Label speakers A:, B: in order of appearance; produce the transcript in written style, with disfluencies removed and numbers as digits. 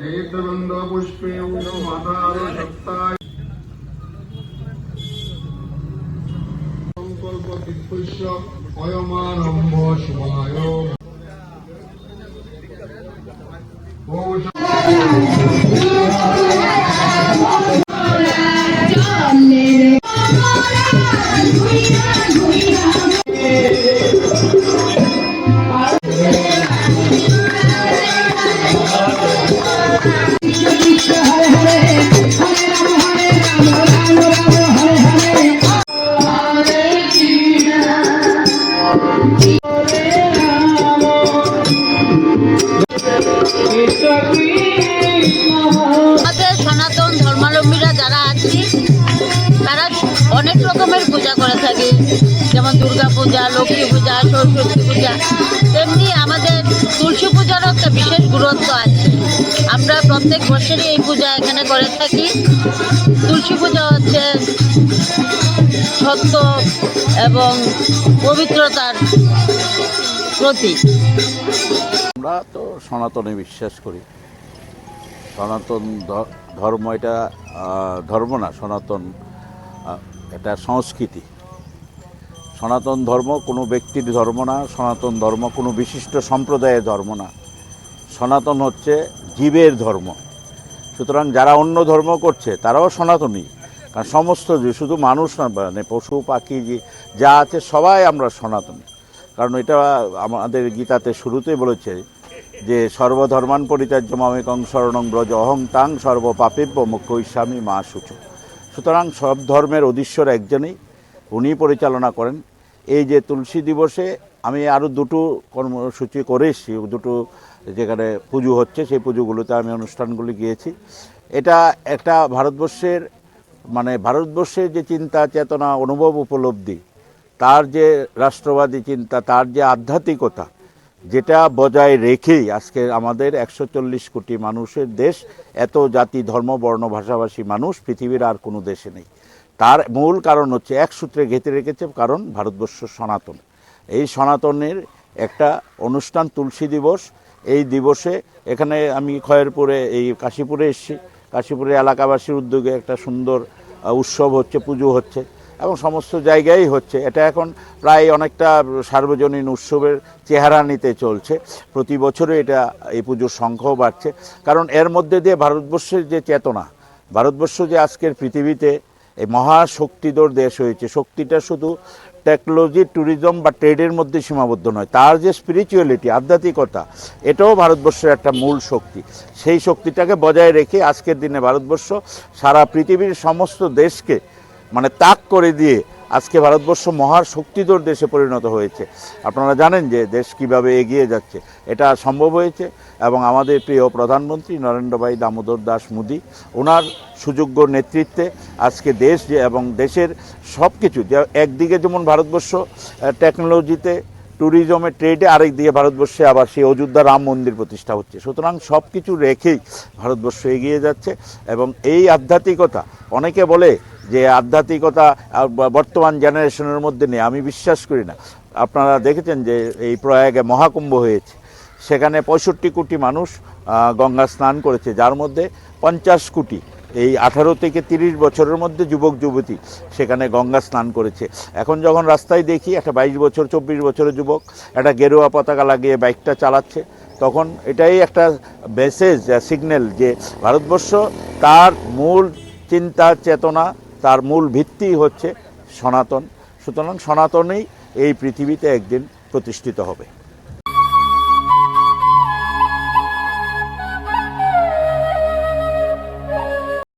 A: नेत्रबन्ध पुष्पे मातार सत्ताय संकल्प विपुष्य अयमारम्भ शुभाय
B: সনাতন ধর্মাবলম্বীরা যারা আছি তারা অনেক রকমের পূজা করে থাকি, যেমন দুর্গা পূজা, লক্ষ্মী পূজা, সরস্বতী পূজা। তেমনি আমাদের তুলসী পূজারও একটা বিশেষ গুরুত্ব আছে। আমরা প্রত্যেক বছরই এই পূজা এখানে করে থাকি। তুলসী পূজা হচ্ছে সত্য এবং পবিত্রতার প্রতীক।
C: আমরা তো সনাতনে বিশ্বাস করি। সনাতন ধর্ম এটা ধর্ম না, সনাতন এটা সংস্কৃতি। সনাতন ধর্ম কোনো ব্যক্তির ধর্ম না, সনাতন ধর্ম কোনো বিশিষ্ট সম্প্রদায়ের ধর্ম না। সনাতন হচ্ছে জীবের ধর্ম। সুতরাং যারা অন্য ধর্ম করছে তারাও সনাতনী, কারণ সমস্ত শুধু মানুষ না, মানে পশু পাখি যা আছে সবাই আমরা সনাতনী। কারণ এটা আমাদের গীতাতে শুরুতেই বলেছে যে সর্বধর্মান পরিত্যাজ্য মামেকং শরণং ব্রজ অহং তাং সর্বপাপেভ্য মোক্ষয়িষ্যামি মা শুচি। সুতরাং সব ধর্মের অধীশ্বর একজনই, উনি পরিচালনা করেন। এই যে তুলসী দিবসে আমি আরও দুটো কর্মসূচি করে এসেছি, দুটো যেখানে পুজো হচ্ছে সেই পুজোগুলোতে আমি অনুষ্ঠানগুলি গিয়েছি। এটা একটা ভারতবর্ষের ভারতবর্ষের যে চিন্তা চেতনা অনুভব উপলব্ধি, তার যে রাষ্ট্রবাদী চিন্তা, তার যে আধ্যাত্মিকতা, যেটা বজায় রেখেই আজকে আমাদের 140 কোটি মানুষের দেশ, এত জাতি ধর্ম বর্ণ ভাষাভাষী মানুষ পৃথিবীর আর কোনো দেশে নেই। তার মূল কারণ হচ্ছে এক সূত্রে গেঁথে রেখেছে, কারণ ভারতবর্ষ সনাতন। এই সনাতনের একটা অনুষ্ঠান তুলসী দিবস। এই দিবসে এখানে আমি খয়েরপুরে এই কাশীপুরে এসেছি। কাশীপুরে এলাকাবাসীর উদ্যোগে একটা সুন্দর উৎসব হচ্ছে, পুজো হচ্ছে এবং সমস্ত জায়গায় হচ্ছে। এটা এখন প্রায় অনেকটা সার্বজনীন উৎসবের চেহারা নিতে চলছে। প্রতি বছরে এটা এই পুজোর সংখ্যাও বাড়ছে, কারণ এর মধ্যে দিয়ে ভারতবর্ষের যে চেতনা, ভারতবর্ষ যে আজকের পৃথিবীতে এই মহাশক্তিধর দেশ হয়েছে, শক্তিটা শুধু টেকনোলজি, ট্যুরিজম বা ট্রেডের মধ্যে সীমাবদ্ধ নয়, তার যে স্পিরিচুয়ালিটি, আধ্যাত্মিকতা, এটাও ভারতবর্ষের একটা মূল শক্তি। সেই শক্তিটাকে বজায় রেখে আজকের দিনে ভারতবর্ষ সারা পৃথিবীর সমস্ত দেশকে তাক করে দিয়ে আজকে ভারতবর্ষ মহাশক্তিধর দেশে পরিণত হয়েছে। আপনারা জানেন যে দেশ কিভাবে এগিয়ে যাচ্ছে, এটা সম্ভব হয়েছে এবং আমাদের প্রিয় প্রধানমন্ত্রী নরেন্দ্র ভাই দামোদর দাস মোদী, ওনার সুযোগ্য নেতৃত্বে আজকে দেশ এবং দেশের সব কিছু, একদিকে যেমন ভারতবর্ষ টেকনোলজিতে, ট্যুরিজমে, ট্রেডে, আরেকদিকে ভারতবর্ষে আবার সেই অযোধ্যা রাম মন্দির প্রতিষ্ঠা হচ্ছে। সুতরাং সব কিছু রেখেই ভারতবর্ষ এগিয়ে যাচ্ছে এবং এই আধ্যাত্মিকতা, অনেকে বলে যে আধ্যাত্মিকতা বর্তমান জেনারেশনের মধ্যে নেই, আমি বিশ্বাস করি না। আপনারা দেখেছেন যে এই প্রয়াগে মহাকুম্ভ হয়েছে, সেখানে 65 কোটি মানুষ গঙ্গা স্নান করেছে, যার মধ্যে 50 কোটি এই 18 থেকে 30 বছরের মধ্যে যুবক যুবতী সেখানে গঙ্গা স্নান করেছে। এখন যখন রাস্তায় দেখি একটা 22 বছর 24 বছরের যুবক একটা গেরুয়া পতাকা লাগিয়ে বাইকটা চালাচ্ছে, তখন এটাই একটা মেসেজ, সিগন্যাল যে ভারতবর্ষ তার মূল চিন্তা চেতনা, তার মূল ভিত্তি হচ্ছে সনাতন। সুতরাং সনাতনেই এই পৃথিবীতে একদিন প্রতিষ্ঠিত হবে।